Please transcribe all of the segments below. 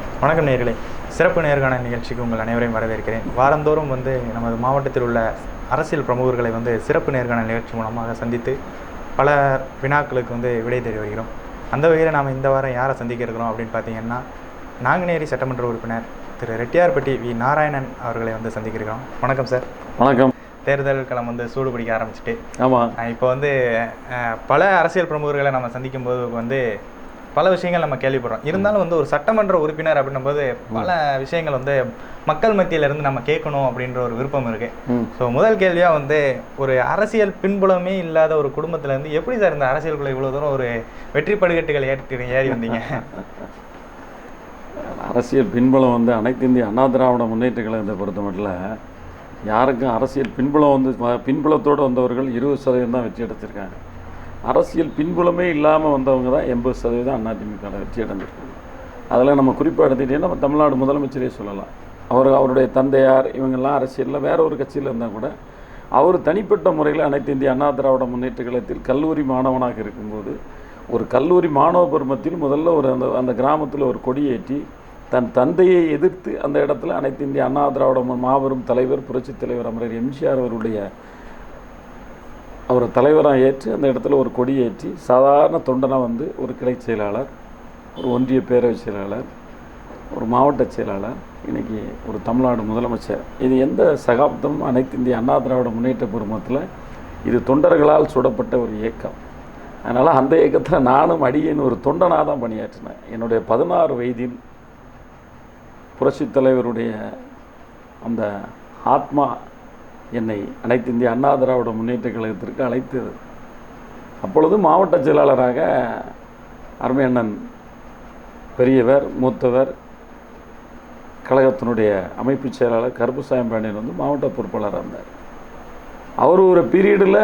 வணக்கம் நேயர்களே, சிறப்பு நேர்காணல் நிகழ்ச்சிக்கு உங்கள் அனைவரையும் வரவேற்கிறேன். வாரந்தோறும் நமது மாவட்டத்தில் உள்ள அரசியல் பிரமுகர்களை சிறப்பு நேர்காணல் நிகழ்ச்சி மூலமாக சந்தித்து பல வினாக்களுக்கு விடை தேடி வருகிறோம். அந்த வகையில் நாம் இந்த வாரம் யாரை சந்திக்க இருக்கிறோம் அப்படின்னு பார்த்தீங்கன்னா, நாங்குநேரி சட்டமன்ற உறுப்பினர் திரு ரெட்டியார்பட்டி வி நாராயணன் அவர்களை சந்திக்க இருக்கிறோம். வணக்கம் சார். வணக்கம். தேர்தல் களம் சூடு பிடிக்க ஆரம்பிச்சுட்டு, ஆமாம், இப்போ பல அரசியல் பிரமுகர்களை நம்ம சந்திக்கும் போது பல விஷயங்கள் நம்ம கேள்விப்படுறோம். இருந்தாலும் ஒரு சட்டமன்ற உறுப்பினர் அப்படின்னும்போது பல விஷயங்கள் மக்கள் மத்தியிலிருந்து நம்ம கேட்கணும் அப்படின்ற ஒரு விருப்பம் இருக்கு. ஸோ முதல் கேள்வியாக ஒரு அரசியல் பின்புலமே இல்லாத ஒரு குடும்பத்திலேருந்து எப்படி சார் இந்த அரசியலுக்குள்ள இவ்வளோ தூரம் ஒரு வெற்றி படுகட்டுகள் ஏறி வந்தீங்க? அரசியல் பின்புலம் அனைத்து இந்திய அண்ணா திராவிட முன்னேற்ற கழகத்தை பொறுத்த மட்டும் யாருக்கும் அரசியல் பின்புலம் பின்புலத்தோடு வந்தவர்கள் 20% தான் வெற்றி அடைச்சிருக்காங்க. அரசியல் பின்புலமே இல்லாமல் வந்தவங்க தான் 80% அதிமுக வெற்றி அடைஞ்சிருக்காங்க. அதில் நம்ம குறிப்பாக எடுத்துக்கிட்டீங்கன்னா நம்ம தமிழ்நாடு முதலமைச்சரே சொல்லலாம். அவருடைய தந்தையார் இவங்கெல்லாம் அரசியலில் வேற ஒரு கட்சியில் இருந்தால் கூட அவர் தனிப்பட்ட முறையில் அனைத்து இந்திய அண்ணா திராவிட முன்னேற்ற கழகத்தில் கல்லூரி மாணவனாக இருக்கும்போது ஒரு கல்லூரி மாணவ பெருமத்தில் முதல்ல அந்த கிராமத்தில் ஒரு கொடியேற்றி தன் தந்தையை எதிர்த்து அந்த இடத்துல அனைத்து இந்திய அண்ணா திராவிட மாபெரும் தலைவர் புரட்சித் தலைவர் அமரர் எம்ஜிஆர் அவரை தலைவராக ஏற்று அந்த இடத்துல ஒரு கொடியேற்றி சாதாரண தொண்டனாக ஒரு கிளை செயலாளர், ஒரு ஒன்றிய பேரவை செயலாளர், ஒரு மாவட்ட செயலாளர், இன்றைக்கி ஒரு தமிழ்நாடு முதலமைச்சர். இது எந்த சகாப்தமும் அனைத்து இந்திய அண்ணா திராவிட முன்னேற்ற பெருமத்தில் இது தொண்டர்களால் சுடப்பட்ட ஒரு இயக்கம். அதனால் அந்த இயக்கத்தில் நானும் அடியேன் ஒரு தொண்டனாக தான் பணியாற்றினேன். என்னுடைய 16 வயதில் புரட்சித் தலைவருடைய அந்த ஆத்மா என்னை அனைத்து இந்திய அண்ணா திராவிட முன்னேற்ற கழகத்திற்கு அழைத்தது. அப்பொழுது மாவட்ட செயலாளராக அருமையண்ணன் பெரியவர் மூத்தவர் கழகத்தினுடைய அமைப்பு செயலாளர் கருப்புசாமி பாண்டியன் மாவட்ட பொறுப்பாளராக இருந்தார். அவர் ஒரு பீரியடில்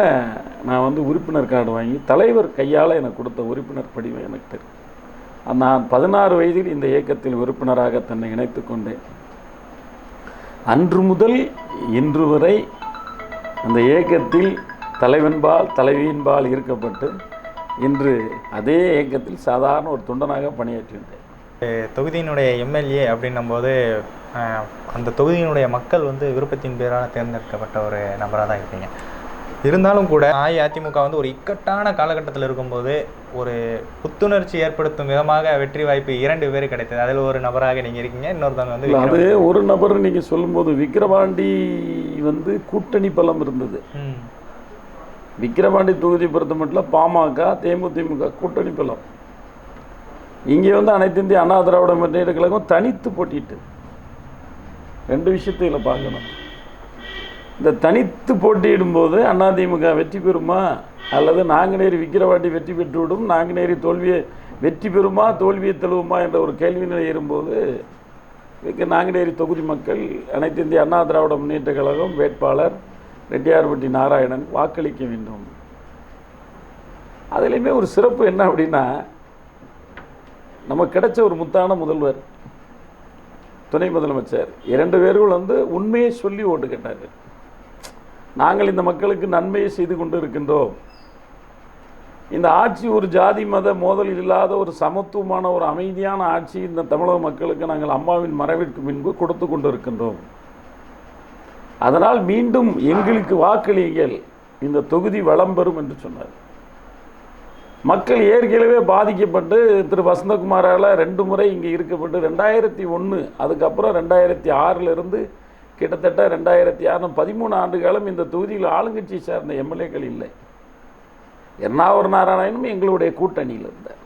நான் உறுப்பினர் கார்டு வாங்கி தலைவர் கையால் எனக்கு கொடுத்த உறுப்பினர் படிவம் எனக்கு தெரியும். நான் 16 வயதில் இந்த இயக்கத்தில் உறுப்பினராக தன்னை இணைத்து கொண்டேன். அன்று முதல் இன்று வரை அந்த இயக்கத்தில் தலைவன்பால் தலைவியின்பால் ஈர்க்கப்பட்டு இன்று அதே இயக்கத்தில் சாதாரண ஒரு தொண்டனாக பணியாற்றியிருந்தேன். தொகுதியினுடைய எம்எல்ஏ அப்படின்னும்போது அந்த தொகுதியினுடைய மக்கள் விருப்பத்தின் பேரால் தேர்ந்தெடுக்கப்பட்ட ஒரு நபராக தான் இருப்பீங்க. இருந்தாலும் கூட அஇஅதிமுக ஒரு இக்கட்டான காலகட்டத்தில் இருக்கும்போது ஒரு புத்துணர்ச்சி ஏற்படுத்தும் விதமாக வெற்றி வாய்ப்பு 2 பேர் கிடைத்தது. அதில் ஒரு நபராக நீங்கள் இருக்கீங்க, இன்னொருத்தவங்க அது ஒரு நபர் நீங்கள் சொல்லும்போது விக்கிரவாண்டி கூட்டணி பலம் இருந்தது. விக்கிரவாண்டி தொகுதி பொறுத்த மட்டும் பாமக தேமுதிமுக கூட்டணி பலம். இங்கே அனைத்து இந்திய அண்ணா திராவிட முன்னேற்ற கழகம் தனித்து போட்டிட்டு 2 விஷயத்தையில் பார்க்கணும். இந்த தனித்து போட்டியிடும்போது அதிமுக வெற்றி பெறுமா அல்லது நாங்குநேரி விக்கிரவாண்டி வெற்றி பெற்றுவிடும், நாங்குநேரி வெற்றி பெறுமா தோல்வியை தழுவுமா என்ற ஒரு கேள்வி நிலை ஏறும்போது நாங்குநேரி தொகுதி மக்கள் அனைத்து இந்திய அண்ணா திராவிட முன்னேற்ற கழகம் வேட்பாளர் ரெட்டியார்பட்டி நாராயணன் வாக்களிக்க வேண்டும். அதுலேயுமே ஒரு சிறப்பு என்ன அப்படின்னா, நமக்கு கிடைச்ச ஒரு முத்தான முதல்வர் துணை முதலமைச்சர் 2 பேர்கள் உண்மையை சொல்லி ஓட்டு கேட்டார்கள். நாங்கள் இந்த மக்களுக்கு நன்மையை செய்து கொண்டு இருக்கின்றோம். இந்த ஆட்சி ஒரு ஜாதி மத மோதல் இல்லாத ஒரு சமத்துவமான ஒரு அமைதியான ஆட்சி இந்த தமிழக மக்களுக்கு நாங்கள் அம்மாவின் மறைவிற்கு முன்பு கொடுத்து கொண்டு இருக்கின்றோம். அதனால் மீண்டும் எங்களுக்கு வாக்களியுங்கள், இந்த தொகுதி வளம் பெறும் என்று சொன்னார். மக்கள் ஏற்கனவே பாதிக்கப்பட்டு திரு வசந்தகுமாரால் 2 முறை இங்கே இருக்கப்பட்டு 2001 அதுக்கப்புறம் 2006 கிட்டத்தட்ட 2006 13 ஆண்டு காலம் இந்த தொகுதியில் ஆளுங்கட்சி சார்ந்த எம்எல்ஏக்கள் இல்லை. எர்ணாவூர் நாராயணனும் எங்களுடைய கூட்டணியில் இருந்தார்.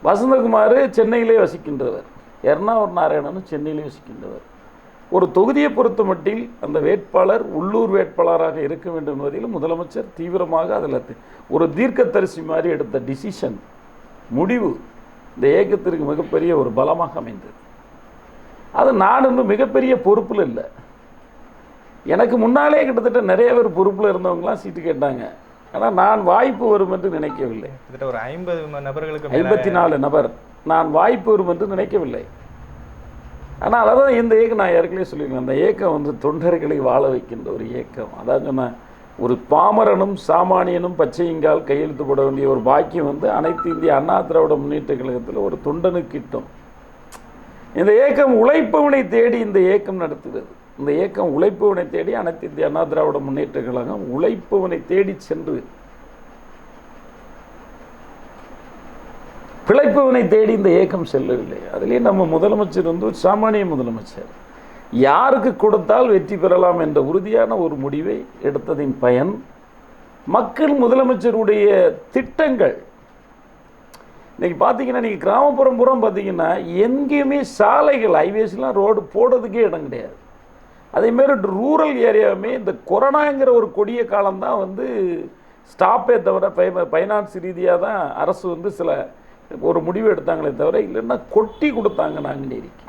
வசந்தகுமார் சென்னையிலே வசிக்கின்றவர், எர்ணாவூர் நாராயணனும் சென்னையிலே வசிக்கின்றவர். ஒரு தொகுதியை பொறுத்த மட்டில் அந்த வேட்பாளர் உள்ளூர் வேட்பாளராக இருக்க வேண்டும் என்பதில் முதலமைச்சர் தீவிரமாக அதில் ஒரு தீர்க்கதரிசி மாதிரி எடுத்த டிசிஷன் முடிவு இந்த இயக்கத்திற்கு மிகப்பெரிய ஒரு பலமாக அமைந்தது. அது நான் இன்னும் மிகப்பெரிய பொறுப்பில் இல்லை. எனக்கு முன்னாலே கிட்டத்தட்ட நிறைய பேர் பொறுப்பில் இருந்தவங்களாம் சீட்டு கேட்டாங்க. ஆனால் நான் வாய்ப்பு வரும் என்று நினைக்கவில்லை. கிட்டத்தட்ட ஒரு 50 நபர்களுக்கு 54 நபர் நான் வாய்ப்பு வரும் என்று நினைக்கவில்லை. ஆனால் அதான் இந்த இயக்கம் நான் ஏற்கனவே சொல்லியிருக்கேன், அந்த இயக்கம் தொண்டர்களை வாழ வைக்கின்ற ஒரு இயக்கம். அதாவது சொன்ன ஒரு பாமரனும் சாமானியனும் பச்சையங்கால் கையெழுத்து போட வேண்டிய ஒரு பாக்கியம் அனைத்து இந்திய அண்ணா திராவிட முன்னேற்ற கழகத்தில் ஒரு தொண்டனுக்கிட்டும். இந்த இயக்கம் உழைப்பவனை தேடி இந்த இயக்கம் நடத்துகிறது. இந்த இயக்கம் உழைப்பவனை தேடி அனைத்து இந்திய அண்ணா திராவிட முன்னேற்ற கழகம் உழைப்பவனை தேடி சென்று பிழைப்பவனை தேடி இந்த இயக்கம் செல்லவில்லை. அதிலே நம்ம முதலமைச்சர் வந்து ஒரு சாமானிய முதலமைச்சர், யாருக்கு கொடுத்தால் வெற்றி பெறலாம் என்ற உறுதியான ஒரு முடிவை எடுத்ததின் பயன் மக்கள் முதலமைச்சருடைய திட்டங்கள். இன்றைக்கி பார்த்தீங்கன்னா, நீங்கள் கிராமப்புறம் புறம் பார்த்தீங்கன்னா எங்கேயுமே சாலைகள் ஹைவேஸ்லாம் ரோடு போடுறதுக்கே இடம் கிடையாது. அதேமாரி ரூரல் ஏரியாவுமே இந்த கொரோனாங்கிற ஒரு கொடிய காலம்தான் வந்து ஸ்டாப்பே தவிர ஃபைனான்ஸ் ரீதியாக தான் அரசு வந்து சில ஒரு முடிவு எடுத்தாங்களே தவிர, இல்லைன்னா கொட்டி கொடுத்தாங்க நாங்குநேரிக்கு.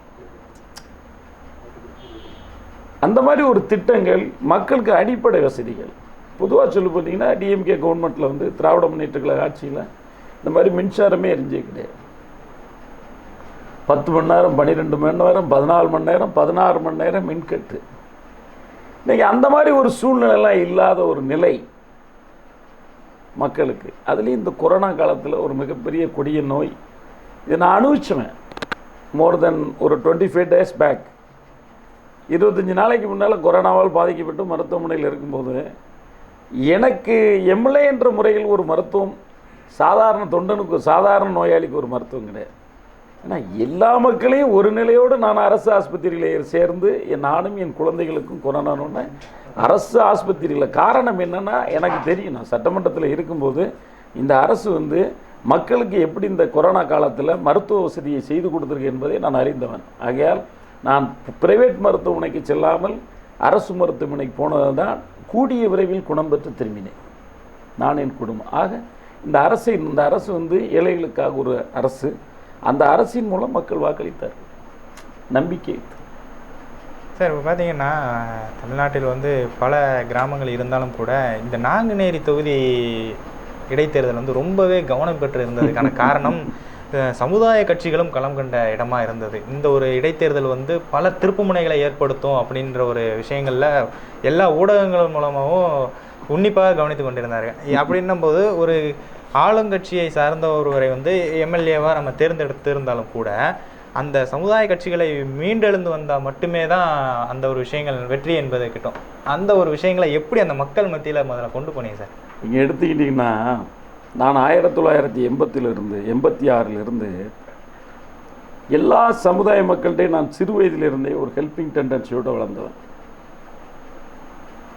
அந்த மாதிரி ஒரு திட்டங்கள், மக்களுக்கு அடிப்படை வசதிகள். பொதுவாக சொல்லி பார்த்தீங்கன்னா, டிஎம்கே கவர்மெண்ட்டில் வந்து திராவிட முன்னேற்ற கழக ஆட்சியில் இந்த மாதிரி மின்சாரமே எரிஞ்சே கிடையாது. 10 மணி நேரம், 12 மணி நேரம், 14 மணி நேரம், 16 மணி நேரம் மின்கட்டு. இன்றைக்கி அந்த மாதிரி ஒரு சூழ்நிலைலாம் இல்லாத ஒரு நிலை மக்களுக்கு. அதுலேயும் இந்த கொரோனா காலத்தில் ஒரு மிகப்பெரிய கொடிய நோய், இதை நான் அனுபவிச்சுவேன். மோர் தென் ஒரு 25 days பேக், 25 நாளைக்கு முன்னால் கொரோனாவால் பாதிக்கப்பட்டு மருத்துவமனையில் இருக்கும்போது எனக்கு எம்எல்ஏ என்ற முறையில் ஒரு மருத்துவம், சாதாரண தொண்டனுக்கு, சாதாரண நோயாளிக்கு ஒரு மருத்துவம் கிடையாது. ஏன்னா எல்லா மக்களையும் ஒரு நிலையோடு நான் அரசு ஆஸ்பத்திரியில் சேர்ந்து நானும் என் குழந்தைகளுக்கும் கொரோனான்னு அரசு ஆஸ்பத்திரியில். காரணம் என்னென்னா, எனக்கு தெரியும், நான் சட்டமன்றத்தில் இருக்கும்போது இந்த அரசு வந்து மக்களுக்கு எப்படி இந்த கொரோனா காலத்தில் மருத்துவ வசதியை செய்து கொடுத்துருக்கு என்பதை நான் அறிந்தவன். ஆகையால் நான் பிரைவேட் மருத்துவமனைக்கு செல்லாமல் அரசு மருத்துவமனைக்கு போனது தான் கூடிய விரைவில் குணம் பெற்று திரும்பினேன், நான் என் குடும்பம். ஆக இந்த அரசு வந்து ஏழைகளுக்காக ஒரு அரசு. அந்த அரசின் மூலம் மக்கள் வாக்களித்தார், நம்பிக்கை. சார், இப்போ பார்த்தீங்கன்னா தமிழ்நாட்டில் வந்து பல கிராமங்கள் இருந்தாலும் கூட இந்த நாங்குநேரி தொகுதி இடைத்தேர்தல் வந்து ரொம்பவே கவனம் பெற்று இருந்ததுக்கான காரணம் சமுதாய கட்சிகளும் களம் கண்ட இடமா இருந்தது. இந்த ஒரு இடைத்தேர்தல் வந்து பல திருப்புமுனைகளை ஏற்படுத்தும் அப்படின்ற ஒரு விஷயங்களில் எல்லா ஊடகங்கள் மூலமாகவும் உன்னிப்பாக கவனித்து கொண்டிருந்தார்கள். அப்படின்னும் போது ஒரு ஆளுங்கட்சியை சார்ந்த ஒருவரை வந்து எம்எல்ஏவாக நம்ம தேர்ந்தெடுத்திருந்தாலும் கூட அந்த சமுதாய கட்சிகளை மீண்டெழுந்து வந்தால் மட்டுமே தான் அந்த ஒரு விஷயங்கள் வெற்றி என்பது கிட்டும். அந்த ஒரு விஷயங்களை எப்படி அந்த மக்கள் மத்தியில் முதல்ல கொண்டு போனீங்க சார்? நீங்கள் எடுத்துக்கிட்டிங்கன்னா, நான் 1980 86 எல்லா சமுதாய மக்கள்கிட்டையும் நான் சிறு வயதிலிருந்தே ஒரு ஹெல்பிங் டெண்டன்சியோடு வளர்ந்தவன்.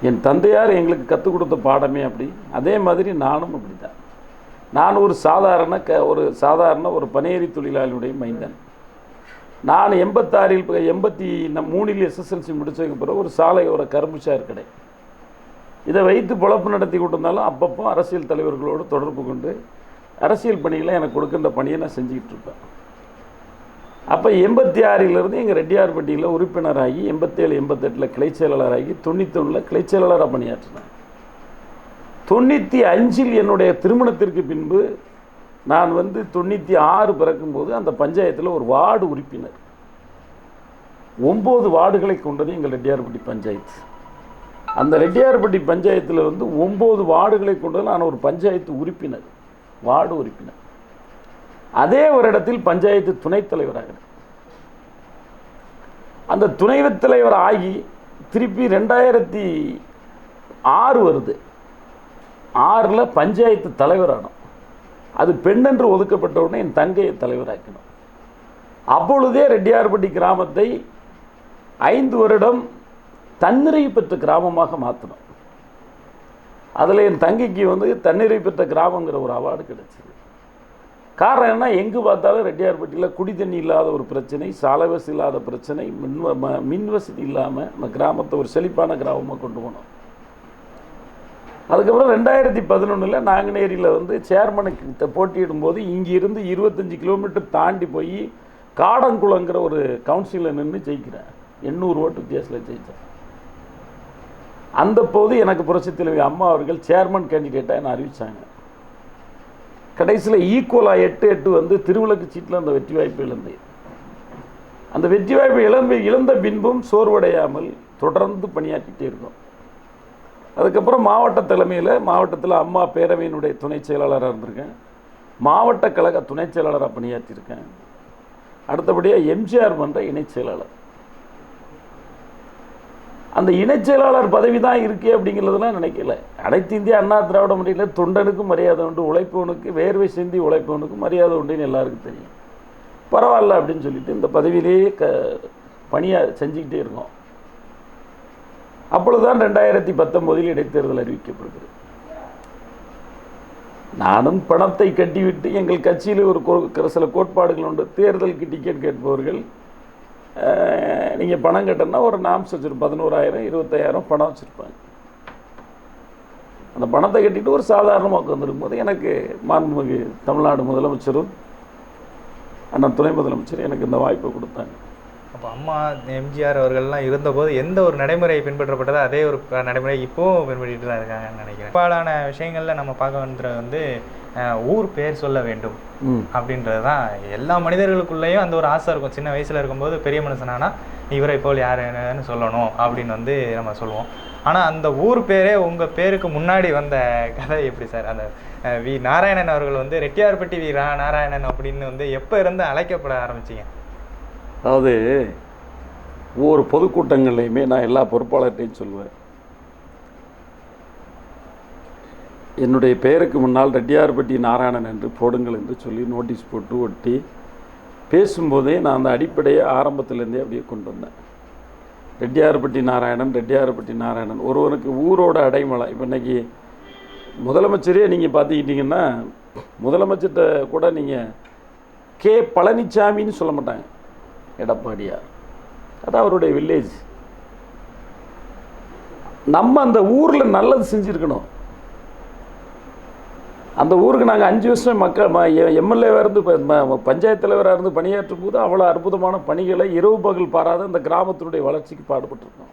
என் தந்தையார் எங்களுக்கு கற்றுக் கொடுத்த பாடமே அப்படி. அதே மாதிரி நானும் அப்படி தான். நான் ஒரு சாதாரண ஒரு பணியேறி தொழிலாளியுடைய மைந்தன். நான் 83 எஸ்எஸ்எல்சி முடித்ததுக்கு பிறகு ஒரு சாலையோர கரும்புச்சார் கடை, இதை வைத்து பொழப்பு நடத்தி கொண்டிருந்தாலும் அப்பப்போ அரசியல் தலைவர்களோடு தொடர்பு கொண்டு அரசியல் பணிகளை எனக்கு கொடுக்கின்ற பணியை நான் செஞ்சுக்கிட்டு இருப்பேன். அப்போ 86 எங்கள் ரெட்டியார்பட்டியில் உறுப்பினராகி 87 88 கிளை செயலாளராகி 91 கிளை செயலாளராக பணியாற்றினேன். 95 என்னுடைய திருமணத்திற்கு பின்பு நான் வந்து 96 பிறக்கும்போது அந்த பஞ்சாயத்தில் ஒரு வார்டு உறுப்பினர். 9 வார்டுகளை கொண்டது எங்கள் ரெட்டியார்பட்டி பஞ்சாயத்து. அந்த ரெட்டியார்பட்டி பஞ்சாயத்தில் வந்து 9 வார்டுகளை கொண்டது நான் ஒரு பஞ்சாயத்து உறுப்பினர், வார்டு உறுப்பினர். அதே ஒரு இடத்தில் பஞ்சாயத்து துணைத் தலைவராக, அந்த துணைத் தலைவர் ஆகி திருப்பி 2006 வருது. 6 பஞ்சாயத்து தலைவரானோம். அது பெண்ணென்று ஒதுக்கப்பட்ட உடனே என் தங்கையை தலைவராக்கணும். அப்பொழுதே ரெட்டியார்பட்டி கிராமத்தை 5 வருடம் தன்னிறைவு பெற்ற கிராமமாக மாற்றணும். அதில் என் தங்கைக்கு வந்து தன்னிறைவு பெற்ற கிராமங்கிற ஒரு அவார்டு கிடைச்சிது. காரணம் என்ன, எங்கு பார்த்தாலும் ரெட்டியார்பட்டியில் குடி தண்ணி இல்லாத ஒரு பிரச்சனை, சாலை வசதி இல்லாத பிரச்சனை, மின் வசதி இல்லாமல் அந்த கிராமத்தை ஒரு செழிப்பான கிராமமாக கொண்டு போனோம். அதுக்கப்புறம் 2011 நாங்குநேரியில் வந்து சேர்மனுக்கு போட்டியிடும்போது இங்கிருந்து 25 கிலோமீட்டர் தாண்டி போய் காடங்குளங்கிற ஒரு கவுன்சிலில் நின்று ஜெயிக்கிறேன். 800 ஓட்டு வித்தியாசத்தில் ஜெயித்தேன். அந்த போது எனக்கு புரட்சித் தலைவி அம்மா அவர்கள் சேர்மன் கேண்டிடேட்டாக என்னை அறிவித்தாங்க. கடைசியில் ஈக்குவலாக 8-8 வந்து திருவிளக்கு சீட்டில் அந்த வெற்றி வாய்ப்பு இழந்தேன். அந்த வெற்றி வாய்ப்பு இழந்த பின்பும் சோர்வடையாமல் தொடர்ந்து பணியாற்றிட்டே இருக்கோம். அதுக்கப்புறம் மாவட்ட தலைமையில், மாவட்டத்தில் அம்மா பேரவையினுடைய துணை செயலாளராக இருந்திருக்கேன், மாவட்ட கழக துணை செயலாளராக பணியாற்றியிருக்கேன். அடுத்தபடியாக எம்ஜிஆர் மன்ற இணைச் செயலாளர். அந்த இணைச் செயலாளர் பதவி தான் இருக்கே அப்படிங்கிறதுலாம் நினைக்கல. அனைத்து இந்திய அண்ணா திராவிட முன்னணியில் தொண்டனுக்கும் மரியாதை உண்டு, உழைப்பவனுக்கு வேர்வை சிந்தி உழைப்பவனுக்கு மரியாதை உண்டுன்னு எல்லாருக்கும் தெரியும். பரவாயில்ல அப்படின்னு சொல்லிட்டு இந்த பதவியிலேயே பணியாக செஞ்சுக்கிட்டே இருக்கோம். அப்பொழுதுதான் 2019 இடைத்தேர்தல் அறிவிக்கப்படுகிறது. நானும் பணத்தை கட்டிவிட்டு எங்கள் கட்சியில் ஒரு சில கோட்பாடுகள் உண்டு. தேர்தலுக்கு டிக்கெட் கேட்பவர்கள் நீங்கள் பணம் கட்டணும்னா ஒரு நாம்ஸ் வச்சுருப்போம், 11,000 25,000 பணம் வச்சுருப்பாங்க. அந்த பணத்தை கட்டிட்டு ஒரு சாதாரணமாக வந்துருக்கும் போது எனக்கு மாண்புமிகு தமிழ்நாடு முதலமைச்சரும் அண்ணன் துணை முதலமைச்சர் எனக்கு இந்த வாய்ப்பை கொடுத்தாங்க. அப்போ அம்மா எம்ஜிஆர் அவர்கள்லாம் இருந்தபோது எந்த ஒரு நடைமுறை பின்பற்றப்பட்டதோ அதே ஒரு நடைமுறை இப்போவும் பின்பற்றிட்டு தான் இருக்காங்கன்னு நினைக்கிறேன். பெரும்பாலான விஷயங்களில் நம்ம பார்க்க வேண்டியது வந்து ஊர் பேர் சொல்ல வேண்டும் அப்படின்றது தான். எல்லா மனிதர்களுக்குள்ளேயும் அந்த ஒரு ஆசை இருக்கும். சின்ன வயசில் இருக்கும்போது பெரிய மனுஷனானா இவரை போல் யாருன்னு சொல்லணும் அப்படின்னு வந்து நம்ம சொல்லுவோம். ஆனால் அந்த ஊர் பேரே உங்கள் பேருக்கு முன்னாடி வந்த கதை எப்படி சார்? அந்த வி நாராயணன் அவர்கள் வந்து ரெட்டியார்பட்டி வி நாராயணன் அப்படின்னு வந்து எப்போ இருந்து அழைக்கப்பட ஆரம்பிச்சிங்க? அதாவது ஒவ்வொரு பொதுக்கூட்டங்கள்லையுமே நான் எல்லா பொறுப்பாளர்கிட்டையும் சொல்லுவேன், என்னுடைய பெயருக்கு முன்னால் ரெட்டியார்பட்டி நாராயணன் என்று போடுங்கள் என்று சொல்லி நோட்டீஸ் போட்டு ஒட்டி பேசும்போதே நான் அந்த அடிப்படையை ஆரம்பத்திலேருந்தே அப்படியே கொண்டு வந்தேன். ரெட்டியார்பட்டி நாராயணன், ரெட்டியார்பட்டி நாராயணன் ஒருவனுக்கு ஊரோட அடைமலை. இப்போ இன்றைக்கி முதலமைச்சரே நீங்கள் பார்த்துக்கிட்டிங்கன்னா முதலமைச்சர்கிட்ட கூட நீங்கள் கே பழனிசாமின்னு சொல்ல மாட்டாங்க, எடப்பாடியார். அதான் அவருடைய வில்லேஜ். நம்ம அந்த ஊரில் நல்லது செஞ்சுருக்கணும். அந்த ஊருக்கு நாங்கள் 5 வருஷம் எம்எல்ஏவாக இருந்து பஞ்சாயத்து தலைவராக இருந்து பணியாற்றும் போது அவ்வளோ அற்புதமான பணிகளை இரவு பகல் பாராத அந்த கிராமத்தினுடைய வளர்ச்சிக்கு பாடுபட்டிருக்கோம்.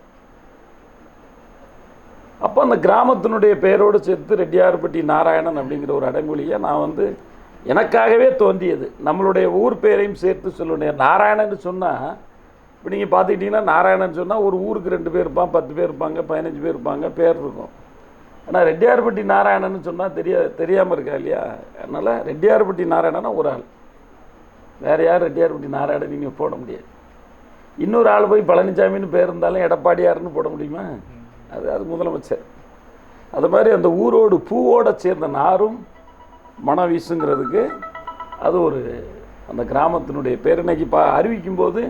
அப்போ அந்த கிராமத்தினுடைய பெயரோடு சேர்த்து ரெட்டியார்பட்டி நாராயணன் அப்படிங்கிற ஒரு அடைமொழியை நான் வந்து எனக்காகவே தோன்றியது. நம்மளுடைய ஊர் பேரையும் சேர்த்து சொல்லணும். நாராயணன் சொன்னால் இப்போ நீங்கள் பார்த்துக்கிட்டிங்கன்னா நாராயணன் சொன்னால் ஒரு ஊருக்கு 2 பேர் இருப்பான், 10 பேர் இருப்பாங்க, 15 பேர் இருப்பாங்க, பேர் இருக்கும். ஆனால் ரெட்டியார்பட்டி நாராயணன் சொன்னால் தெரியாமல் இருக்கா இல்லையா? அதனால் ரெட்டியார்பட்டி நாராயணனா ஒரு ஆள், வேறு யார் ரெட்டியார்பட்டி நாராயணன் நீங்கள் போட முடியாது. இன்னொரு ஆள் போய் பழனிசாமின்னு பேர் இருந்தாலும் எடப்பாடியாருன்னு போட முடியுமா? அது முதலமைச்சர். அது மாதிரி அந்த ஊரோடு பூவோடு சேர்ந்த நாரும் மனம் வீசுங்கிறதுக்கு அது ஒரு அந்த கிராமத்தினுடைய பேர். இன்னைக்கு அறிவிக்கும் போது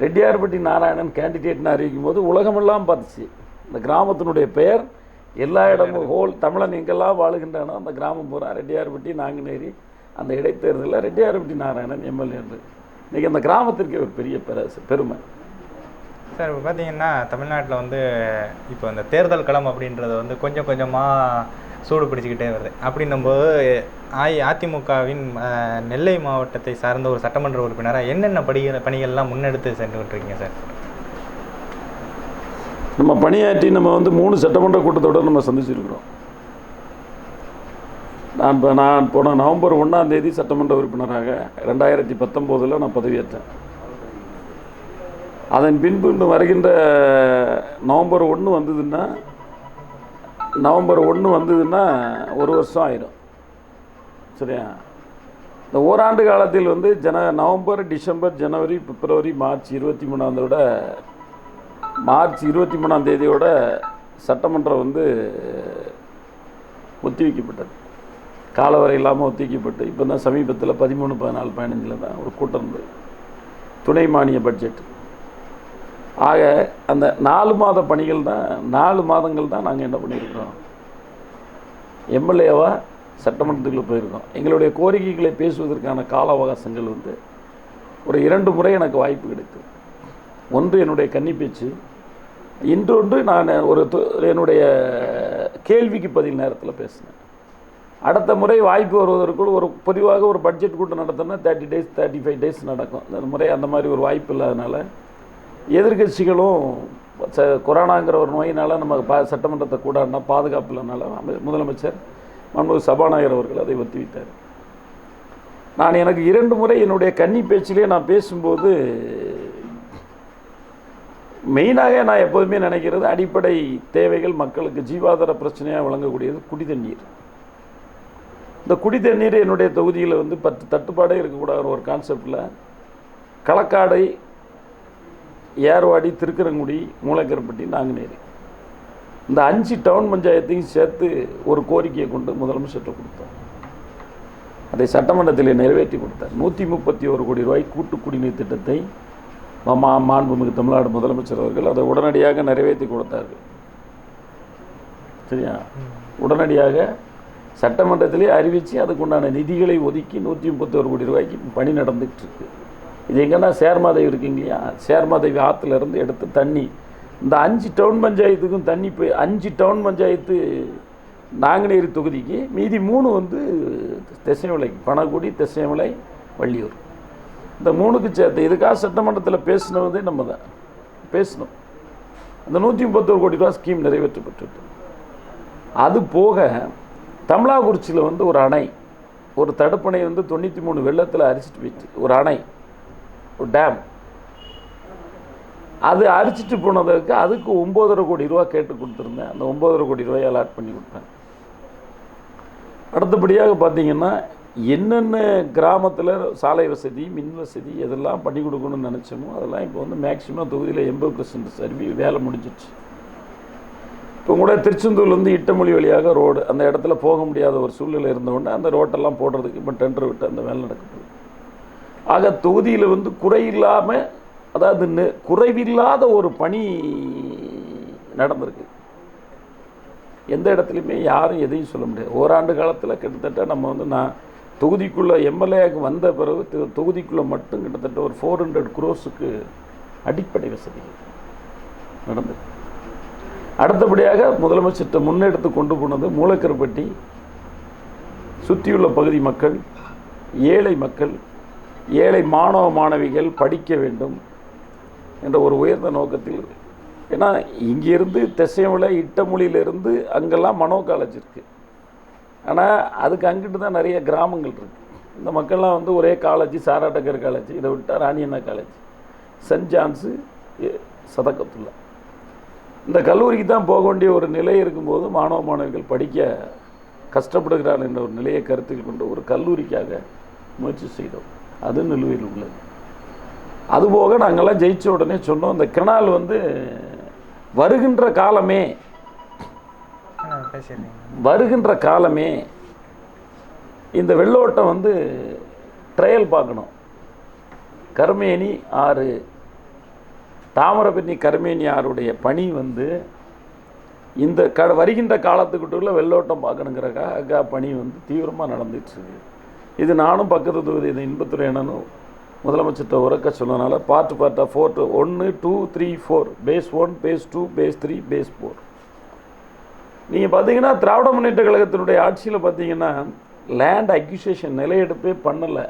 ரெட்டியார்பட்டி நாராயணன் கேண்டிடேட்னு அறிவிக்கும் போது உலகமெல்லாம் பார்த்துச்சு. இந்த கிராமத்தினுடைய பெயர் எல்லா இடமும் ஹோல் தமிழன் எங்கெல்லாம் வாழுகின்றனோ அந்த கிராமம் பூரா ரெட்டியார்பட்டி நாங்குநேரி அந்த இடைத்தேர்தலில் ரெட்டியார்பட்டி நாராயணன் எம்எல்ஏ. இன்றைக்கி அந்த கிராமத்திற்கு ஒரு பெரிய பெருமை சார். இப்போ பார்த்தீங்கன்னா தமிழ்நாட்டில் வந்து இப்போ இந்த தேர்தல் களம் அப்படின்றது வந்து கொஞ்சம் கொஞ்சமாக சூடு பிடிச்சிக்கிட்டே வருது. அப்படின்னும்போது அதிமுகவின் நெல்லை மாவட்டத்தை சார்ந்த ஒரு சட்டமன்ற உறுப்பினராக என்னென்ன பணிகள்லாம் முன்னெடுத்து சென்றுகிட்டு இருக்கீங்க சார்? நம்ம பணியாற்றி நம்ம வந்து 3 சட்டமன்ற கூட்டத்தோடு நம்ம சந்திச்சிருக்கிறோம். நான் போன நவம்பர் 1ஆம் தேதி சட்டமன்ற உறுப்பினராக 2019 நான் பதவியேற்றேன். அதன் பின்பு இன்னும் வருகின்ற நவம்பர் 1 வந்ததுன்னா 1 வருஷம் ஆயிடும். சரியா? இந்த ஓராண்டு காலத்தில் வந்து நவம்பர், டிசம்பர், ஜனவரி, பிப்ரவரி, மார்ச் 23ஆம் தேதியோட சட்டமன்றம் வந்து ஒத்திவைக்கப்பட்டது. காலவரை இல்லாமல் ஒத்திவைக்கப்பட்டு இப்போ தான் சமீபத்தில் 13, 14, 15 தான் ஒரு கூட்டம் இருந்தது, துணை மானிய பட்ஜெட். ஆக அந்த 4 மாத பணிகள் தான் 4 மாதங்கள் தான் நாங்கள் என்ன பண்ணியிருக்கிறோம், எம்எல்ஏவாக சட்டமன்றத்துக்குள்ளே போயிருக்கோம். எங்களுடைய கோரிக்கைகளை பேசுவதற்கான கால அவகாசங்கள் வந்து ஒரு 2 முறை எனக்கு வாய்ப்பு கிடைக்கும். ஒன்று என்னுடைய கன்னி பேச்சு, இன்றொன்று நான் என்னுடைய கேள்விக்கு பதில் நேரத்தில் பேசினேன். அடுத்த முறை வாய்ப்பு வருவதற்குள் பொதுவாக ஒரு பட்ஜெட் கூட்டம் நடத்தினா 30 days 35 days நடக்கும். இந்த முறை அந்த மாதிரி ஒரு வாய்ப்பு இல்லாதனால எதிர்கட்சிகளும் கொரோனாங்கிற ஒரு நோயினால் நம்ம சட்டமன்றத்தை கூடாடினா பாதுகாப்பு இல்லைனால முதலமைச்சர் மாண்புமிகு சபாநாயகர் அவர்கள் அதை ஒத்திவைத்தார். நான் எனக்கு 2 முறை என்னுடைய கன்னி பேச்சிலே நான் பேசும்போது மெயினாக நான் எப்போதுமே நினைக்கிறது அடிப்படை தேவைகள் மக்களுக்கு ஜீவாதார பிரச்சனையாக வழங்கக்கூடியது குடிதண்ணீர். இந்த குடிதண்ணீர் என்னுடைய தொகுதியில் வந்து தட்டுப்பாடே இருக்கக்கூடாது ஒரு கான்செப்டில் களக்காடு, ஏர்வாடி, திருக்கரங்குடி, மூலக்கரப்பட்டி, நாங்குநேரி, இந்த 5 டவுன் பஞ்சாயத்தையும் சேர்த்து ஒரு கோரிக்கையை கொண்டு முதலமைச்சர்கிட்ட கொடுத்தோம். அதை சட்டமன்றத்தில் நிறைவேற்றி கொடுத்தார். 131 கோடி ரூபாய் கூட்டு குடிநீர் திட்டத்தை மாண்புமிகு தமிழ்நாடு முதலமைச்சர் அவர்கள் அதை உடனடியாக நிறைவேற்றி கொடுத்தார்கள். சரியா? உடனடியாக சட்டமன்றத்திலே அறிவித்து அதுக்குண்டான நிதிகளை ஒதுக்கி 131 கோடி ரூபாய்க்கு பணி நடந்துகிட்டு இருக்கு. இது எங்கன்னா சேர்மாதேவி இருக்குங்க இல்லையா, சேர்மாதேவி ஆற்றுலேருந்து எடுத்து தண்ணி இந்த 5 டவுன் பஞ்சாயத்துக்கும் தண்ணி போய் 5 டவுன் பஞ்சாயத்து நாங்குநேரி தொகுதிக்கு, மீதி 3 வந்து திசைமலை, பணகுடி, திசைமலை, வள்ளியூர், இந்த 3க்கு சேர்த்து. இதுக்காக சட்டமன்றத்தில் பேசினதே நம்ம தான் பேசணும். அந்த 131 கோடி ரூபா ஸ்கீம் நிறைவேற்றப்பட்டு, அது போக தமிழாக்குறிச்சியில் வந்து ஒரு அணை, ஒரு தடுப்பணை வந்து 93 வெள்ளத்தில் அரிச்சிட்டு போயிட்டு, ஒரு அணை, ஒரு டேம், அது அரிச்சிட்டு போனதுக்கு அதுக்கு 9.5 கோடி ரூபா கேட்டு கொடுத்துருந்தேன். அந்த 9.5 கோடி ரூபாயை அலாட் பண்ணி கொடுத்தேன். அடுத்தபடியாக பார்த்தீங்கன்னா என்னென்ன கிராமத்தில் சாலை வசதி, மின் வசதி எதெல்லாம் பண்ணி கொடுக்கணும்னு நினச்சோமோ அதெல்லாம் இப்போ வந்து மேக்சிமம் தொகுதியில் 80% சர்வி வேலை முடிஞ்சிடுச்சு. இப்போ கூட திருச்செந்தூர்லேருந்து இட்டமொழி வழியாக ரோடு, அந்த இடத்துல போக முடியாத ஒரு சூழ்நிலை இருந்தவுடனே அந்த ரோட்டெல்லாம் போடுறதுக்கு இப்போ டெண்டர் விட்டு அந்த வேலை நடக்குது. ஆக தொகுதியில் வந்து குறையில்லாமல், அதாவது குறைவில்லாத ஒரு பணி நடந்திருக்கு. எந்த இடத்துலையுமே யாரும் எதையும் சொல்ல முடியாது. ஓராண்டு காலத்தில் கிட்டத்தட்ட நம்ம வந்து நான் தொகுதிக்குள்ளே எம்எல்ஏக்கு வந்த பிறகு தொகுதிக்குள்ளே மட்டும் கிட்டத்தட்ட ஒரு 400 crores அடிப்படை வசதிகள் நடந்தது. அடுத்தபடியாக முதலமைச்சர்கிட்ட முன்னெடுத்து கொண்டு போனது மூலக்கரப்பட்டி சுற்றியுள்ள பகுதி மக்கள், ஏழை மக்கள், ஏழை மாணவ மாணவிகள் படிக்க வேண்டும் என்ற ஒரு உயர்ந்த நோக்கத்தில் இருக்கு. ஏன்னா இங்கேருந்து திசைமலை, இட்டமொழியிலேருந்து அங்கெல்லாம் மனோ காலேஜ் இருக்குது. ஆனால் அதுக்கு அங்கிட்டு தான் நிறைய கிராமங்கள் இருக்குது. இந்த மக்கள்லாம் வந்து ஒரே காலேஜ், சாராட்டக்கர் காலேஜ், இதை விட்டால் ராணியண்ணா காலேஜ், சென்ட் ஜான்ஸு, சதகத்துல்லா, இந்த கல்லூரிக்கு தான் போக வேண்டிய ஒரு நிலை இருக்கும்போது மாணவ மாணவிகள் படிக்க கஷ்டப்படுகிறார் என்ற ஒரு நிலையை கருத்தில் கொண்டு ஒரு கல்லூரிக்காக முயற்சி செய்தோம். அது நிலுவையில் உள்ளது. அதுபோக நாங்கள்லாம் ஜெயிச்ச உடனே சொன்னோம், இந்த கெனால் வந்து வருகின்ற காலமே இந்த வெள்ளோட்டம் வந்து ட்ரையல் பார்க்கணும். கர்மேனி ஆறு, தாமிரபரணி கர்மேனி ஆறுடைய பணி வந்து இந்த வருகின்ற காலத்துக்கிட்டுள்ள வெள்ளோட்டம் பார்க்கணுங்கிறக்காக பணி வந்து தீவிரமாக நடந்துட்டுருக்கு. இது நானும் பக்கத்து தொகுதி இந்த இன்பத்துறை என்னன்னு முதலமைச்சர்கிட்ட உறக்க சொன்னதுனால part 4 1 2 3 4 phase 1 phase 2 phase 3 phase 4. நீங்கள் பார்த்தீங்கன்னா திராவிட முன்னேற்ற கழகத்தினுடைய ஆட்சியில் பார்த்தீங்கன்னா லேண்ட் அக்யூசேஷன் நிலையெடுப்பே பண்ணலை.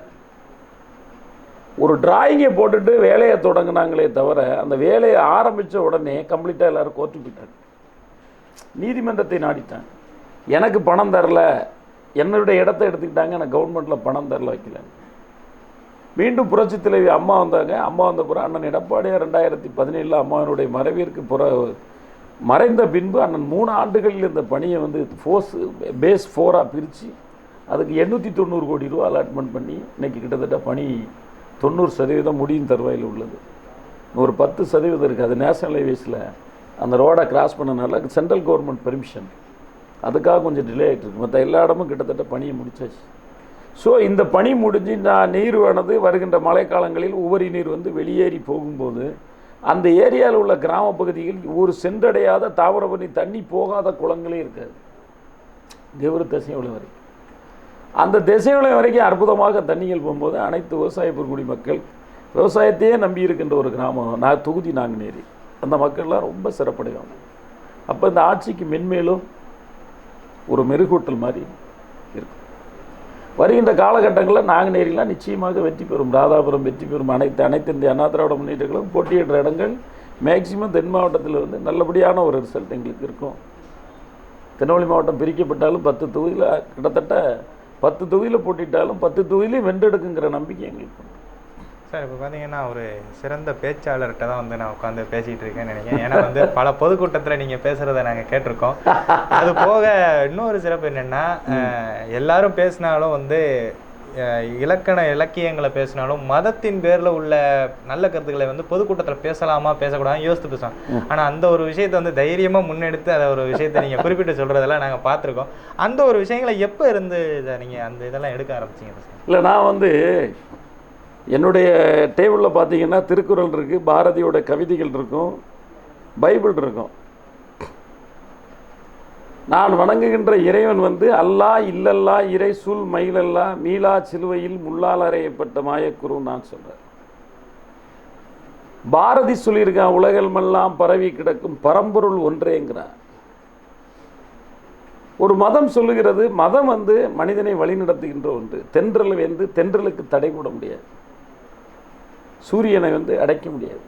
ஒரு டிராயிங்கை போட்டுட்டு வேலையை தொடங்கினாங்களே தவிர அந்த வேலையை ஆரம்பித்த உடனே கம்ப்ளீட்டாக எல்லோரும் கோர்ட்டு போயிட்டாங்க, நீதிமன்றத்தை நாடிட்டாங்க. எனக்கு பணம் தரல, என்னுடைய இடத்த எடுத்துக்கிட்டாங்க, எனக்கு கவர்மெண்ட்டில் பணம் தரல, வைக்கலன்னு. மீண்டும் புரட்சித் தலைவி அம்மா வந்தாங்க. அம்மா வந்த பிறகு அண்ணன் எடப்பாடியார் 2017 அம்மாவினுடைய மறைவிற்கு மறைந்த பின்பு அண்ணன் 3 ஆண்டுகளில் இந்த பணியை வந்து பேஸ் 4 பிரித்து அதுக்கு 890 கோடி ரூபா அலாட்மெண்ட் பண்ணி இன்றைக்கி கிட்டத்தட்ட பணி 90% முடியும் தருவாயில் உள்ளது. ஒரு 10% இருக்குது. அது நேஷனல் ஹைவேஸில் அந்த ரோடை கிராஸ் பண்ணனால சென்ட்ரல் கவர்மெண்ட் பெர்மிஷன், அதுக்காக கொஞ்சம் டிலே ஆகிட்டு இருக்கு. மற்ற எல்லா இடமும் கிட்டத்தட்ட பணியை முடிச்சாச்சு. ஸோ இந்த பணி முடிஞ்சு நீர்வானது வருகின்ற மழைக்காலங்களில் உபரி நீர் வந்து வெளியேறி போகும்போது அந்த ஏரியாவில் உள்ள கிராம பகுதிகள் ஒரு சென்றடையாத தாமிரபரணி தண்ணி போகாத குளங்களே இருக்காது. ஒரு திசைவளை வரைக்கும், அந்த திசைவளை வரைக்கும் அற்புதமாக தண்ணிகள் போகும்போது அனைத்து விவசாய பெருங்குடி மக்கள் விவசாயத்தையே நம்பி இருக்கின்ற ஒரு கிராமம் தொகுதி நாங்குநேரி. அந்த மக்கள்லாம் ரொம்ப சிறப்படைவாங்க. அப்போ இந்த ஆட்சிக்கு மென்மேலும் ஒரு மெருகூட்டல் மாதிரி இருக்கும். வருகின்ற காலகட்டங்களில் நாங்குநேரிலாம் நிச்சயமாக வெற்றி பெறும், ராதாபுரம் வெற்றி பெறும். அனைத்து இந்திய அண்ணா திராவிட முன்னேற்ற கழகம் போட்டியிடுற இடங்கள் மேக்சிமம் தென் மாவட்டத்தில் வந்து நல்லபடியான ஒரு ரிசல்ட் எங்களுக்கு இருக்கும். திருநெல்வேலி மாவட்டம் பிரிக்கப்பட்டாலும் 10 தொகுதியில் கிட்டத்தட்ட 10 தொகுதியில் போட்டிட்டாலும் 10 தொகுதியிலையும் வென்றெடுக்குங்கிற நம்பிக்கை எங்களுக்கு உண்டு. சார், இப்போ பார்த்தீங்கன்னா ஒரு சிறந்த பேச்சாளர்கிட்ட தான் வந்து நான் உட்காந்து பேசிகிட்டு இருக்கேன்னு நினைக்கிறேன். ஏன்னா வந்து பல பொதுக்கூட்டத்தில் நீங்கள் பேசுகிறத நாங்கள் கேட்டிருக்கோம். அது போக இன்னொரு சிறப்பு என்னென்னா, எல்லாரும் பேசினாலும் வந்து இலக்கியங்களை பேசினாலும் மதத்தின் பேரில் உள்ள நல்ல கருத்துக்களை வந்து பொதுக்கூட்டத்தில் பேசலாமா பேசக்கூடாது யோசித்து பேசலாம். ஆனால் அந்த ஒரு விஷயத்தை வந்து தைரியமாக முன்னெடுத்து அதை ஒரு விஷயத்தை நீங்கள் குறிப்பிட்டு சொல்கிறதெல்லாம் நாங்கள் பார்த்துருக்கோம். அந்த ஒரு விஷயங்களை எப்போ இருந்து இதை நீங்கள் அந்த இதெல்லாம் எடுக்க ஆரம்பிச்சிங்க சார்? இல்லை, நான் வந்து என்னுடைய டேபிளில் பார்த்தீங்கன்னா திருக்குறள் இருக்குது, பாரதியோட கவிதைகள் இருக்கும், பைபிள் இருக்கும். நான் வணங்குகின்ற இறைவன் வந்து அல்லாஹ் இல்லல்லா இறை சூழ் மயிலல்லா மீளா சிலுவையில் முள்ளால் அறையப்பட்ட மாயக்குருன்னு நான் சொல்கிறேன். பாரதி சொல்லியிருக்கான், உலகமெல்லாம் பரவி கிடக்கும் பரம்பொருள் ஒன்றேங்கிறான். ஒரு மதம் சொல்லுகிறது, மதம் வந்து மனிதனை வழிநடத்துகின்ற ஒன்று. தென்றல் வந்து தென்றலுக்கு தடை போட முடியாது, சூரியனை வந்து அடைக்க முடியாது,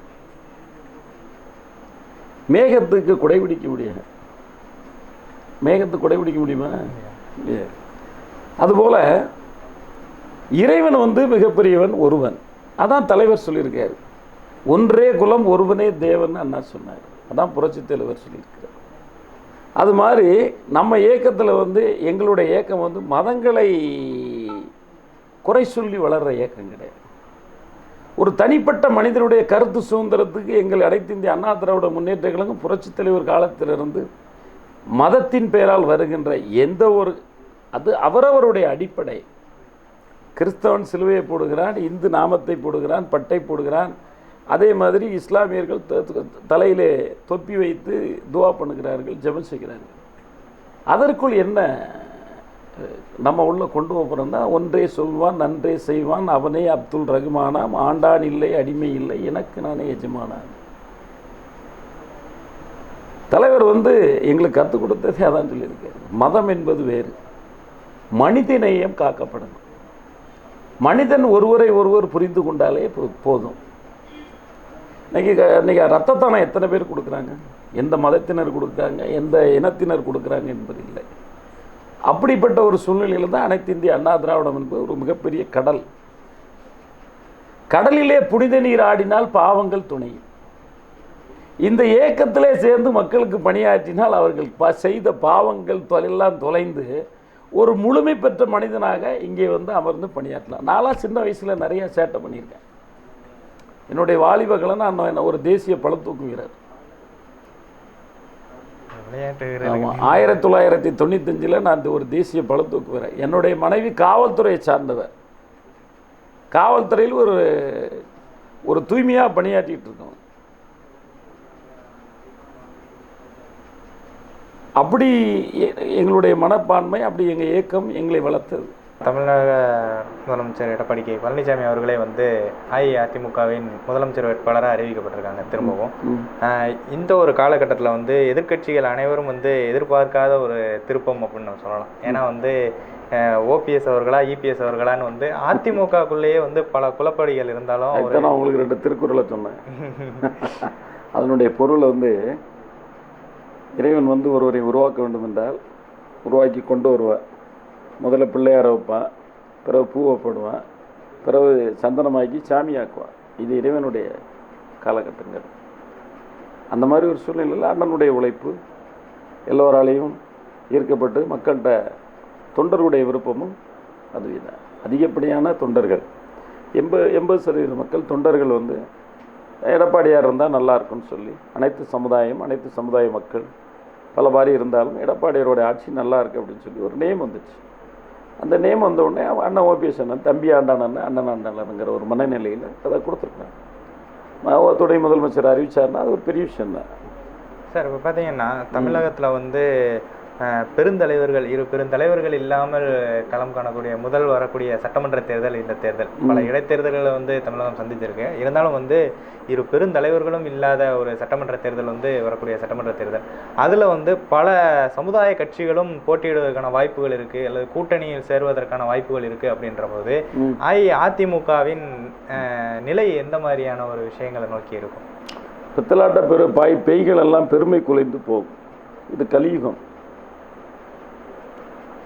மேகத்துக்கு குடைபிடிக்க முடியாது. மேகத்துக்கு குடைபிடிக்க முடியுமா? முடியாது. அதுபோல இறைவன் வந்து மிகப்பெரியவன் ஒருவன். அதான் தலைவர் சொல்லியிருக்காரு, ஒன்றே குலம் ஒருவனே தேவன் அண்ணா சொன்னார். அதான் புரட்சி தலைவர் சொல்லியிருக்கிறார். அது மாதிரி நம்ம இயக்கத்தில் வந்து எங்களுடைய இயக்கம் வந்து மதங்களை குறை சொல்லி வளர்கிற இயக்கம் கிடையாது. ஒரு தனிப்பட்ட மனிதனுடைய கருத்து சுதந்திரத்துக்கு எங்கள் அனைத்து இந்திய அண்ணா திராவிட முன்னேற்ற கழகம் புரட்சி தலைவர் காலத்திலிருந்து மதத்தின் பெயரால் வருகின்ற எந்த ஒரு அது அவரவருடைய அடிப்படை. கிறிஸ்தவன் சிலுவையை போடுகிறான், இந்து நாமத்தை போடுகிறான், பட்டை போடுகிறான். அதே மாதிரி இஸ்லாமியர்கள் தலையிலே தொப்பி வைத்து துவா பண்ணுகிறார்கள், ஜெபம் செய்கிறார்கள். அதற்குள் என்ன நம்ம உள்ள கொண்டு போகிறோம்னா, ஒன்றே சொல்வான் நன்றே செய்வான் அவனே அப்துல் ரகுமானாம், ஆண்டான் இல்லை அடிமை இல்லை எனக்கு நானே எஜமானான். தலைவர் வந்து எங்களுக்கு கற்றுக் கொடுத்ததே அதான் சொல்லியிருக்காரு. மதம் என்பது வேறு, மனித நேயம் காக்கப்படணும். மனிதன் ஒருவரை ஒருவர் புரிந்து கொண்டாலே போதும். இன்னைக்கு ரத்த தானம் எத்தனை பேர் கொடுக்குறாங்க, எந்த மதத்தினர் கொடுக்குறாங்க, எந்த இனத்தினர் கொடுக்குறாங்க என்பது இல்லை. அப்படிப்பட்ட ஒரு சூழ்நிலையில் தான் அனைத்து இந்திய அண்ணா திராவிடம் என்பது ஒரு மிகப்பெரிய கடல். கடலிலே புனித நீர் ஆடினால் பாவங்கள் துணையும். இந்த இயக்கத்திலே சேர்ந்து மக்களுக்கு பணியாற்றினால் அவர்கள் செய்த பாவங்கள் எல்லாம் தொலைந்து ஒரு முழுமை பெற்ற மனிதனாக இங்கே வந்து அமர்ந்து பணியாற்றலாம். நான்லாம் சின்ன வயசில் நிறைய சேட்டை பண்ணியிருக்கேன். என்னுடைய வாலிபர்களை நான் ஒரு தேசிய பளுதூக்கு வீரர். 1995 நான் ஒரு தேசிய பளுதூக்கு வீரர். என்னுடைய மனைவி காவல்துறையை சார்ந்தவர். காவல்துறையில் ஒரு தூய்மையாக பணியாற்றிட்டு இருக்கோம். அப்படி எங்களுடைய மனப்பான்மை, அப்படி எங்கள் இயக்கம் எங்களை வளர்த்தது. தமிழக முதலமைச்சர் எடப்பாடி கே பழனிசாமி அவர்களே வந்து அஇஅதிமுகவின் முதலமைச்சர் வேட்பாளராக அறிவிக்கப்பட்டிருக்காங்க திரும்பவும். இந்த ஒரு காலகட்டத்தில் வந்து எதிர்க்கட்சிகள் அனைவரும் வந்து எதிர்பார்க்காத ஒரு திருப்பம் அப்படின்னு நம்ம சொல்லலாம். ஏன்னா வந்து ஓபிஎஸ் அவர்களா இபிஎஸ் அவர்களான்னு வந்து அதிமுகக்குள்ளேயே வந்து பல குழப்படிகள் இருந்தாலும் நான் உங்களுக்கு 2 திருக்குறளை சொன்னேன். அதனுடைய பொருள் வந்து, இறைவன் வந்து ஒருவரை உருவாக்க வேண்டும் என்றால் உருவாக்கி கொண்டு வருவார். முதல்ல பிள்ளையார வைப்பான், பிறகு பூவை போடுவான், பிறகு சந்தனமாக்கி சாமியாக்குவான். இது இறைவனுடைய காலகட்டங்கள். அந்த மாதிரி ஒரு சூழ்நிலையில் அண்ணனுடைய உழைப்பு எல்லோராலையும் ஈர்க்கப்பட்டு மக்கள்கிட்ட தொண்டர்களுடைய விருப்பமும் அதுவே தான். அதிகப்படியான தொண்டர்கள் 80% மக்கள் தொண்டர்கள் வந்து எடப்பாடியார் இருந்தால் நல்லா இருக்குன்னு சொல்லி அனைத்து சமுதாய மக்கள் பல வாரி இருந்தாலும் எடப்பாடியாரோட ஆட்சி நல்லா இருக்குது அப்படின்னு சொல்லி ஒரு நேம் வந்துச்சு. அந்த நேம் வந்த உடனே அண்ணன் ஓபிஎஸ் அண்ணன், தம்பி ஆண்டான் அண்ணன் ஆண்டானுங்கிற ஒரு மனநிலையில் அதை கொடுத்துருக்காங்க. துணை முதலமைச்சர் அறிவிச்சார்னா அது ஒரு பெரிய விஷயம் தான் சார். இப்போ பார்த்தீங்கன்னா தமிழகத்தில் வந்து பெருந்தலைவர்கள், 2 பெருந்தலைவர்கள் இல்லாமல் களம் காணக்கூடிய முதல் வரக்கூடிய சட்டமன்ற தேர்தல் இந்த தேர்தல். பல இடைத்தேர்தல்களை வந்து தமிழகம் சந்திச்சிருக்கு. இருந்தாலும் வந்து 2 பெருந்தலைவர்களும் இல்லாத ஒரு சட்டமன்ற தேர்தல் வந்து வரக்கூடிய சட்டமன்ற தேர்தல். அதில் வந்து பல சமுதாய கட்சிகளும் போட்டியிடுவதற்கான வாய்ப்புகள் இருக்குது, அல்லது கூட்டணியில் சேருவதற்கான வாய்ப்புகள் இருக்குது. அப்படின்ற போது அஇஅதிமுகவின் நிலை எந்த மாதிரியான ஒரு விஷயங்களை நோக்கி இருக்கும்? பித்தலாட்ட பெய்கள் எல்லாம் பெருமை குலைந்து போகும். இது கலியுகம்.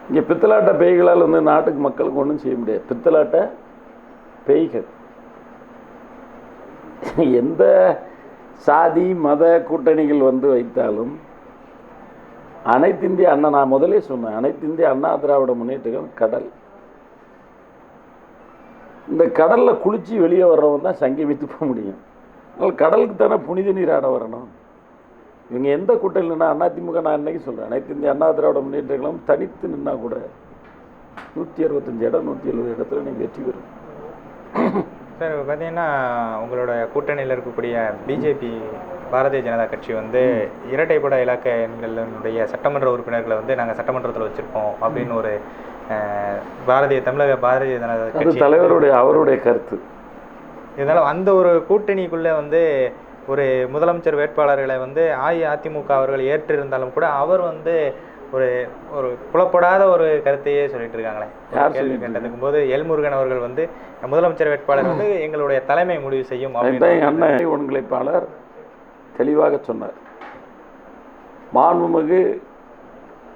இங்கே பித்தலாட்ட பேய்களால் வந்து நாட்டுக்கு மக்களுக்கு ஒன்றும் செய்ய முடியாது. பித்தலாட்ட பேய்கள் எந்த சாதி மத கூட்டணிகள் வந்து வைத்தாலும் அனைத்து இந்திய அண்ணா, நான் முதலே சொன்னேன், அனைத்து இந்திய அண்ணா திராவிட முன்னேற்ற கடல். இந்த கடலில் குளித்து வெளியே வர்றவன் தான் சங்கி வைத்து போக முடியும். அதனால் கடலுக்கு தானே புனித நீர் ஆட வரணும். இவங்க எந்த கூட்டம் இல்லைன்னா அதிமுக, நான் இன்னைக்கு சொல்கிறேன், அனைத்து இந்திய அண்ணா திராவிட முன்னேற்ற கழகம் தனித்து நின்னா கூட 165 இடம் 170 இடத்துல நீங்கள் வெற்றி பெறும். சார் இப்போ பார்த்தீங்கன்னா உங்களோட கூட்டணியில் இருக்கக்கூடிய பிஜேபி பாரதிய ஜனதா கட்சி வந்து இரட்டைப்பட இலாக்க எண்களுடைய சட்டமன்ற உறுப்பினர்களை வந்து நாங்கள் சட்டமன்றத்தில் வச்சுருப்போம் அப்படின்னு ஒரு தமிழக பாரதிய ஜனதா கட்சி தலைவருடைய அவருடைய கருத்து. இதனால் அந்த ஒரு கூட்டணிக்குள்ளே வந்து ஒரு முதலமைச்சர் வேட்பாளர்களை வந்து அஇஅதிமுக அவர்கள் ஏற்றிருந்தாலும் கூட அவர் வந்து ஒரு ஒரு புலப்படாத ஒரு கருத்தையே சொல்லிட்டு இருக்காங்களே. கேள்வி கேட்டதுக்கும் போது எல்முருகன் அவர்கள் வந்து முதலமைச்சர் வேட்பாளர் வந்து எங்களுடைய தலைமை முடிவு செய்யும் அப்படின்னு அண்ணன் ஒருங்கிணைப்பாளர் தெளிவாக சொன்னார். மாண்புமிகு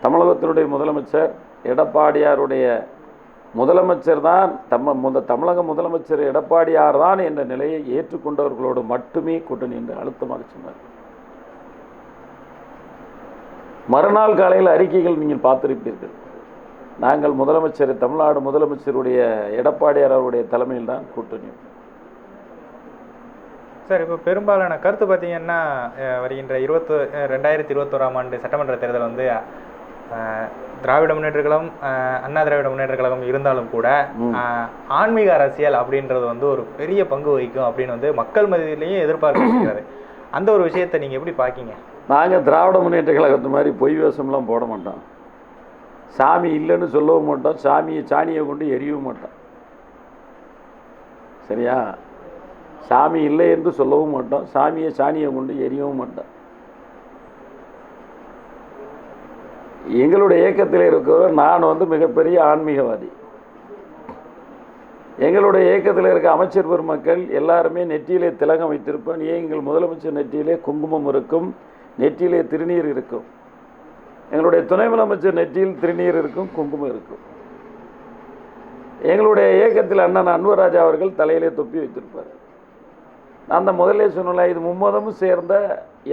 தமிழகத்தினுடைய முதலமைச்சர் எடப்பாடியாருடைய முதலமைச்சர் தான் தமிழக முதலமைச்சர் எடப்பாடியார் தான் என்ற நிலையை ஏற்றுக்கொண்டவர்களோடு மட்டுமே கூட்டணி என்று அழுத்தமாக சொன்னார். மறுநாள் காலையில் அறிக்கைகள் நீங்கள் பார்த்திருப்பீர்கள். நாங்கள் முதலமைச்சர் தமிழ்நாடு முதலமைச்சருடைய எடப்பாடியார் அவருடைய தலைமையில் தான் கூட்டணி. சார் இப்போ பெரும்பாலான கருத்து பார்த்தீங்கன்னா வருகின்ற 2021ஆம் ஆண்டு சட்டமன்ற தேர்தல் வந்து திராவிட முன்னேற்ற கழகம் அண்ணா திராவிட முன்னேற்ற கழகம் இருந்தாலும் கூட ஆன்மீக அரசியல் அப்படின்றது வந்து ஒரு பெரிய பங்கு வகிக்கும் அப்படின்னு வந்து மக்கள் மத்தியிலையும் எதிர்பார்க்கப்படுகிறது. அந்த ஒரு விஷயத்தை நீங்கள் எப்படி பார்க்கீங்க? நாங்கள் திராவிட முன்னேற்ற கழகத்து மாதிரி பொய் வேஷம்லாம் போட மாட்டோம். சாமி இல்லைன்னு சொல்லவும் மாட்டோம். சாணியை கொண்டு எரியவும் மாட்டோம். சரியா? சாமி இல்லை என்று சொல்லவும் மாட்டோம். சாணியை கொண்டு எரியவும் மாட்டோம். எங்களுடைய இயக்கத்தில் இருக்கிறவர் நான் வந்து மிகப்பெரிய ஆன்மீகவாதி. எங்களுடைய இயக்கத்தில் இருக்க அமைச்சர் பெருமக்கள் எல்லாருமே நெற்றியிலே திலகம் வைத்திருப்பேன். எங்கள் முதலமைச்சர் நெற்றியிலே குங்குமம் இருக்கும், நெற்றியிலே திருநீர் இருக்கும். எங்களுடைய துணை முதலமைச்சர் நெற்றியில் திருநீர் இருக்கும், குங்குமம் இருக்கும். எங்களுடைய இயக்கத்தில் அண்ணன் அன்வராஜா அவர்கள் தலையிலே தொப்பி வைத்திருப்பார். நான் அந்த முதலே சொன்னல, இது மும்மதமும் சேர்ந்த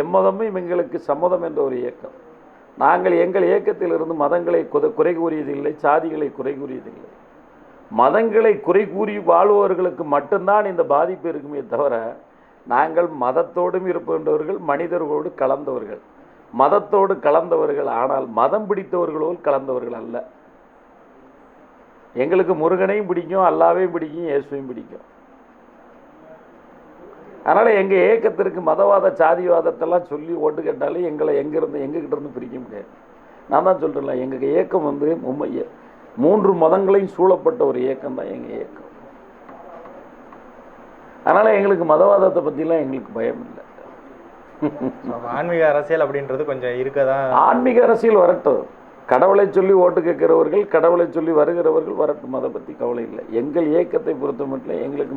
எம்மதமும் எங்களுக்கு சம்மதம் என்ற ஒரு இயக்கம். நாங்கள் எங்கள் இயக்கத்தில் இருந்து மதங்களை குறை கூறியதில்லை, சாதிகளை குறை கூறியதில்லை. மதங்களை குறை கூறி வாழ்பவர்களுக்கு மட்டும்தான் இந்த பாதிப்பு இருக்குமே தவிர, நாங்கள் மதத்தோடும் இருப்பவர்கள் மனிதர்களோடு கலந்தவர்கள், மதத்தோடு கலந்தவர்கள், ஆனால் மதம் பிடித்தவர்களோடு கலந்தவர்கள் அல்ல. எங்களுக்கு முருகனையும் பிடிக்கும், அல்லாவையும் பிடிக்கும், இயேசுவையும் பிடிக்கும். அதனால் எங்கள் இயக்கத்திற்கு மதவாத சாதிவாதத்தெல்லாம் சொல்லி ஓட்டு கேட்டாலே எங்ககிட்ட இருந்து பிரிக்க முடியாது. நான் தான் சொல்கிறேன்ல, எங்கள் இயக்கம் வந்து 3 மதங்களையும் சூழப்பட்ட ஒரு இயக்கம் தான் எங்கள் இயக்கம். அதனால் எங்களுக்கு மதவாதத்தை பற்றிலாம் எங்களுக்கு பயம் இல்லை. ஆன்மீக அரசியல் அப்படின்றது கொஞ்சம் இருக்கதான். ஆன்மீக அரசியல் வரட்டும். கடவுளை சொல்லி ஓட்டு கேட்கிறவர்கள், கடவுளை சொல்லி வருகிறவர்கள் வரட்டும், அதை பற்றி கவலை இல்லை. எங்கள் இயக்கத்தை பொறுத்த மட்டும் எங்களுக்கு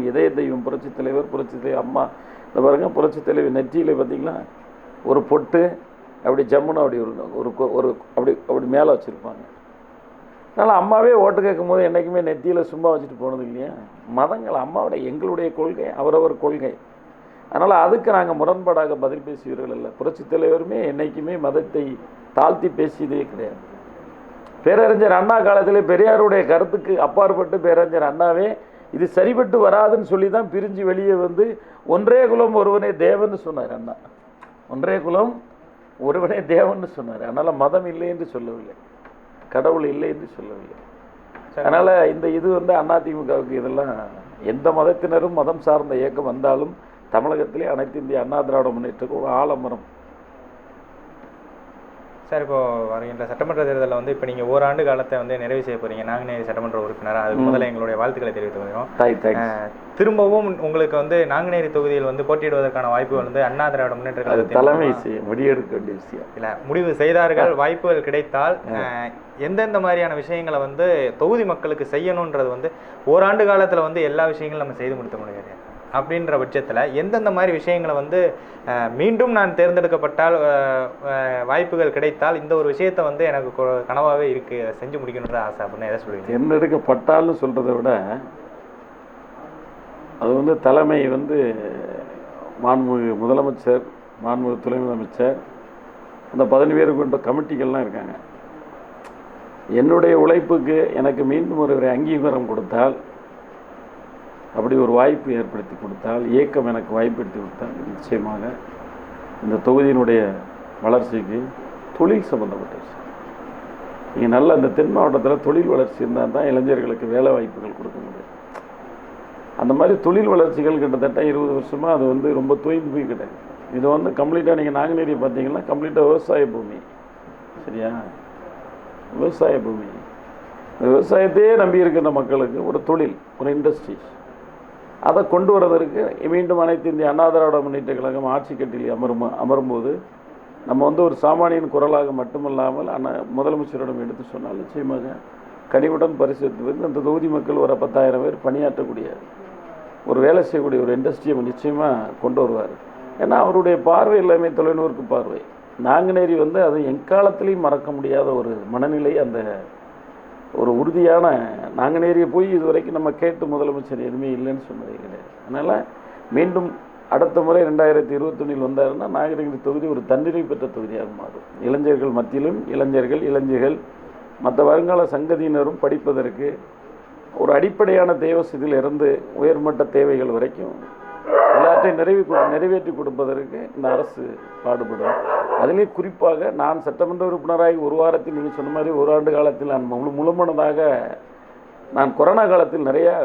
இதய தெய்வம் புரட்சி தலைவர் அம்மா. இந்த பாருங்க, புரட்சி தலைவர் நெற்றியில் பார்த்தீங்கன்னா ஒரு பொட்டு அப்படி ஜம்முன்னு அப்படி ஒரு அப்படி மேலே வச்சுருப்பாங்க. அதனால் அம்மாவே ஓட்டு கேட்கும் போது என்றைக்குமே நெத்தியில் சும்மா வச்சுட்டு போனது இல்லையா? மதங்கள் எங்களுடைய கொள்கை, அவரவர் கொள்கை. அதனால் அதுக்கு நாங்கள் முரண்பாடாக பதில் பேசுவீர்கள் இல்லை. புரட்சி தலைவருமே என்றைக்குமே மதத்தை தாழ்த்தி பேசியதே கிடையாது. பேரறிஞர் அண்ணா காலத்தில் பெரியாருடைய கருத்துக்கு அப்பாற்பட்டு பேரறிஞர் அண்ணாவே இது சரிபட்டு வராதுன்னு சொல்லி தான் பிரிஞ்சு வெளியே வந்து ஒன்றே குலம் ஒருவனே தேவன் சொன்னார். அண்ணா ஒன்றே குலம் ஒருவனே தேவன் சொன்னார். அதனால் மதம் இல்லை என்று சொல்லவில்லை, கடவுள் இல்லை என்று சொல்லவில்லை. அதனால் இது வந்து அதிமுகவுக்கு இதெல்லாம் எந்த மதத்தினரும் மதம் சார்ந்த இயக்கம் வந்தாலும் தமிழகத்திலே அனைத்து இந்திய அண்ணா திராவிட முன்னேற்றத்துக்கு ஒரு ஆலமரம். சார், இப்போ வருகின்ற சட்டமன்ற தேர்தலில் வந்து இப்போ நீங்கள் ஓராண்டு காலத்தை வந்து நிறைவு செய்ய போகிறீங்க நாங்குநேரி சட்டமன்ற உறுப்பினராக. அதுக்கு முதல்ல எங்களுடைய வாழ்த்துக்களை தெரிவித்து வருகிறோம். திரும்பவும் உங்களுக்கு வந்து நாங்குநேரி தொகுதியில் வந்து போட்டியிடுவதற்கான வாய்ப்புகள் வந்து அண்ணா திராவிட முன்னேற்ற கழகத்தில் தலைமை முடிவெடுக்க வேண்டிய விஷயம் இல்லை, முடிவு செய்தார்கள். வாய்ப்புகள் கிடைத்தால் எந்தெந்த மாதிரியான விஷயங்களை வந்து தொகுதி மக்களுக்கு செய்யணுன்றது வந்து ஓராண்டு காலத்தில் வந்து எல்லா விஷயங்களும் நம்ம செய்து முடித்த முடியாது. அப்படின்ற பட்சத்தில் எந்தெந்த மாதிரி விஷயங்களை வந்து மீண்டும் நான் தேர்ந்தெடுக்கப்பட்டால் வாய்ப்புகள் கிடைத்தால் இந்த ஒரு விஷயத்தை வந்து எனக்கு கனவாகவே இருக்குது, செஞ்சு முடிக்கணும்னு ஆசை அப்படின்னு எதை சொல்லுவீங்க? தேர்ந்தெடுக்கப்பட்டால்னு சொல்கிறத விட அது வந்து தலைமை வந்து மாண்புமிகு முதலமைச்சர், மாண்புமிகு துணை முதலமைச்சர், அந்த 10 பேர் கொண்ட கமிட்டிகள்லாம் இருக்காங்க. என்னுடைய உழைப்புக்கு எனக்கு மீண்டும் ஒரு அங்கீகாரம் கொடுத்தால் அப்படி ஒரு வாய்ப்பு ஏற்படுத்தி கொடுத்தால், இயக்கம் எனக்கு வாய்ப்படுத்தி கொடுத்தால், நிச்சயமாக இந்த தொகுதியினுடைய வளர்ச்சிக்கு தொழில் சம்பந்தப்பட்ட விஷயம். நீங்கள் நல்ல அந்த தென் மாவட்டத்தில் தொழில் வளர்ச்சி இருந்தால் தான் இளைஞர்களுக்கு வேலை வாய்ப்புகள் கொடுக்க முடியும். அந்த மாதிரி தொழில் வளர்ச்சிகள் கிட்டத்தட்ட 20 வருஷமாக அது வந்து ரொம்ப தொய்ந்து போய் கிடையாது. இது வந்து கம்ப்ளீட்டாக நீங்கள் நாங்குநேரி பார்த்தீங்கன்னா கம்ப்ளீட்டாக விவசாய பூமி. சரியா? விவசாய பூமி. விவசாயத்தையே நம்பி இருக்கிற மக்களுக்கு ஒரு தொழில், ஒரு இண்டஸ்ட்ரீஸ், அதை கொண்டு வருவதற்கு மீண்டும் அனைத்து இந்திய அண்ணா திராவிட முன்னேற்ற கழகம் ஆட்சி கட்டில் அமரும்போது நம்ம வந்து ஒரு சாமானியின் குரலாக மட்டுமல்லாமல் முதலமைச்சரிடம் எடுத்து சொன்னால் நிச்சயமாக கனிவுடன் பரிசீலித்து அந்த தொகுதி மக்கள் ஒரு 10,000 பேர் பணியாற்றக்கூடிய ஒரு வேலை செய்யக்கூடிய ஒரு இண்டஸ்ட்ரியை நிச்சயமாக கொண்டு வருவார். ஏன்னா அவருடைய பார்வை எல்லாமே தொலைநோக்கு பார்வை. நாங்குநேரி வந்து அது எக்காலத்திலையும் மறக்க முடியாத ஒரு மனநிலை, அந்த ஒரு உறுதியான நாங்குநேரியை போய் இது வரைக்கும் நம்ம கேட்டு முதலமைச்சர் எதுவுமே இல்லைன்னு சொன்னதே கிடையாது. அதனால் மீண்டும் அடுத்த முறை 2021 வந்தாருன்னா நாங்குநேரி தொகுதி ஒரு தன்னிறை பெற்ற தொகுதியாக மாறும். இளைஞர்கள் மத்தியிலும் இளைஞர்கள் மற்ற வருங்கால சங்கதியினரும் படிப்பதற்கு ஒரு அடிப்படையான தேவசத்தில் இருந்து உயர்மட்ட தேவைகள் வரைக்கும் எல்லாத்தையும் நிறைவேற்றி கொடுப்பதற்கு இந்த அரசு பாடுபடும். அதிலே குறிப்பாக நான் சட்டமன்ற உறுப்பினராகி ஒரு வாரத்தில் நீங்கள் சொன்ன மாதிரி ஒரு ஆண்டு காலத்தில் நான் முழுமனதாக நான் கொரோனா காலத்தில் நிறையா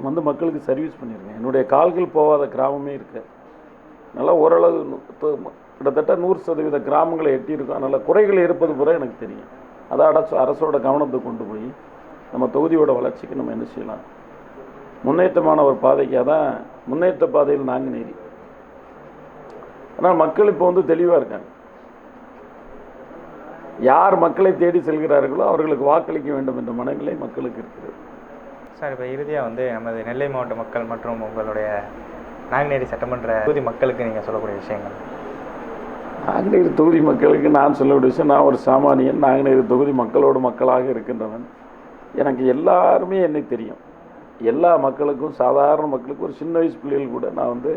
வந்து மக்களுக்கு சர்வீஸ் பண்ணியிருக்கேன். என்னுடைய கால்கள் போகாத கிராமமே இருக்கு. நல்லா ஓரளவு கிட்டத்தட்ட 100% கிராமங்களை எட்டியிருக்கோம். அதனால் குறைகள் இருப்பது பூரா எனக்கு தெரியும். அதை அரசோட கவனத்தை கொண்டு போய் நம்ம தொகுதியோட வளர்ச்சிக்கு நம்ம என்ன செய்யலாம், முன்னேற்றமான ஒரு பாதைக்காக தான் முன்னேற்ற பாதையில் நாங்குநேரி. ஆனால் மக்கள் இப்போ வந்து தெளிவாக இருக்காங்க. யார் மக்களை தேடி செல்கிறார்களோ அவர்களுக்கு வாக்களிக்க வேண்டும் என்ற மனநிலை மக்களுக்கு இருக்கிறது. சார், இப்போ இறுதியாக வந்து நமது நெல்லை மாவட்ட மக்கள் மற்றும் உங்களுடைய நாங்குநேரி சட்டமன்ற தொகுதி மக்களுக்கு நீங்கள் சொல்லக்கூடிய விஷயங்கள். நாங்குநேரி தொகுதி மக்களுக்கு நான் சொல்லக்கூடிய விஷயம், நான் ஒரு சாமானியன். நாங்குநேரி தொகுதி மக்களோடு மக்களாக இருக்கின்றவன். எனக்கு எல்லாருமே என்னை தெரியும். எல்லா மக்களுக்கும், சாதாரண மக்களுக்கும், ஒரு சின்ன வயசு பிள்ளைகள் கூட நான் வந்து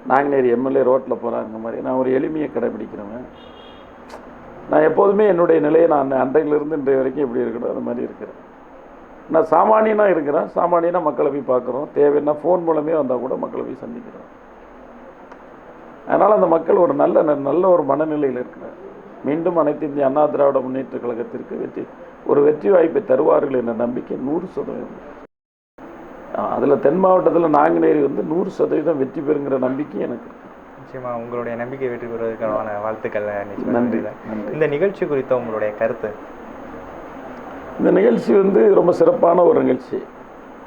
நாங்குநேரி எம்எல்ஏ ரோட்டில் போகிறாங்க மாதிரி நான் ஒரு எளிமையை கடைபிடிக்கிறவன். நான் எப்போதுமே என்னுடைய நிலையை நான் அன்றையிலிருந்து இன்றைய வரைக்கும் எப்படி இருக்கணும் அது மாதிரி இருக்கிறேன். நான் சாமானியனாக இருக்கிறேன். சாமானியனாக மக்களை போய் பார்க்குறோம். தேவைன்னா ஃபோன் மூலமே வந்தால் கூட மக்களை போய் சந்திக்கிறோம். அதனால் அந்த மக்கள் ஒரு நல்ல ஒரு மனநிலையில் இருக்கிறார். மீண்டும் அனைத்து இந்திய அண்ணா திராவிட முன்னேற்ற கழகத்திற்கு வெற்றி வாய்ப்பை தருவார்கள் என்ற நம்பிக்கை 100%. அதில் தென் மாவட்டத்தில் நாங்குநேரி வந்து 100% வெற்றி பெறுங்கிற நம்பிக்கை எனக்கு இருக்கு. நிச்சயமாக உங்களுடைய நம்பிக்கை வெற்றி பெறுவதற்கான வாழ்த்துக்கள். நன்றி. இந்த நிகழ்ச்சி குறித்த உங்களுடைய கருத்து? இந்த நிகழ்ச்சி வந்து ரொம்ப சிறப்பான ஒரு நிகழ்ச்சி.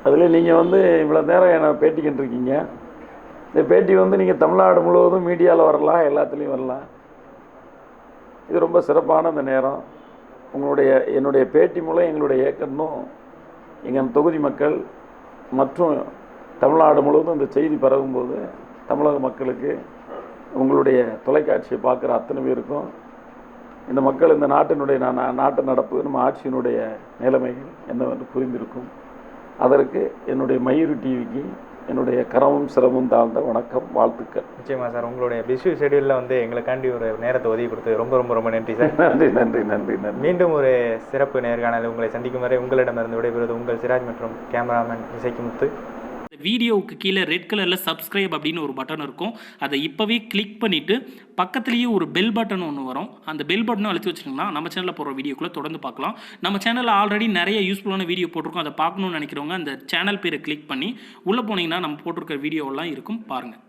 அதில் நீங்கள் வந்து இவ்வளோ நேரம் என்னை பேட்டிக்கிட்டு இருக்கீங்க. இந்த பேட்டி வந்து நீங்கள் தமிழ்நாடு முழுவதும் மீடியாவில் வரலாம், எல்லாத்துலேயும் வரலாம். இது ரொம்ப சிறப்பான இந்த நேரம். என்னுடைய பேட்டி மூலம் எங்களுடைய இயக்கமும் எங்கள் தொகுதி மக்கள் மற்றும் தமிழ்நாடு முழுவதும் இந்த செய்தி பரவும்போது தமிழக மக்களுக்கு உங்களுடைய தொலைக்காட்சியை பார்க்குற அத்தனை பேருக்கும் இந்த மக்கள் இந்த நாட்டு நடப்பு, நம்ம ஆட்சியினுடைய நிலைமைகள் என்னவென்று புரிந்திருக்கும். அதற்கு என்னுடைய மயூரி டிவிக்கு என்னுடைய கரமும் சிரமும் தாழ்ந்த வணக்கம், வாழ்த்துக்கள். நிச்சயமாக சார், உங்களுடைய பிஸி ஷெடியூலில் வந்து எங்களுக்காண்டி ஒரு நேரத்தை ஒதுக்கி கொடுத்து ரொம்ப ரொம்ப ரொம்ப நன்றி சார். நன்றி. மீண்டும் ஒரு சிறப்பு நேர்காணல் உங்களை சந்திக்கும் வரை உங்களிடமிருந்து விடைபெறுவது உங்கள் சிராஜ் மற்றும் கேமராமேன் இசைக்கு முத்து. இந்த வீடியோவுக்கு கீழே ரெட் கலரில் சப்ஸ்கிரைப் அப்படின்னு ஒரு பட்டன் இருக்கும். அதை இப்போவே கிளிக் பண்ணிவிட்டு பக்கத்துலேயே ஒரு பெல் பட்டன் ஒன்று வரும். அந்த பெல் பட்டனும் அழுத்தி வச்சுருங்கன்னா நம்ம சேனலில் போகிற வீடியோக்குள்ளே தொடர்ந்து பார்க்கலாம். நம்ம சேனலில் ஆல்ரெடி நிறைய யூஸ்ஃபுல்லான வீடியோ போட்டிருக்கோம். அதை பார்க்கணுன்னு நினைக்கிறவங்க அந்த சேனல் பேரை கிளிக் பண்ணி உள்ளே போனீங்கன்னா நம்ம போட்டிருக்கிற வீடியோவெல்லாம் இருக்கும், பாருங்கள்.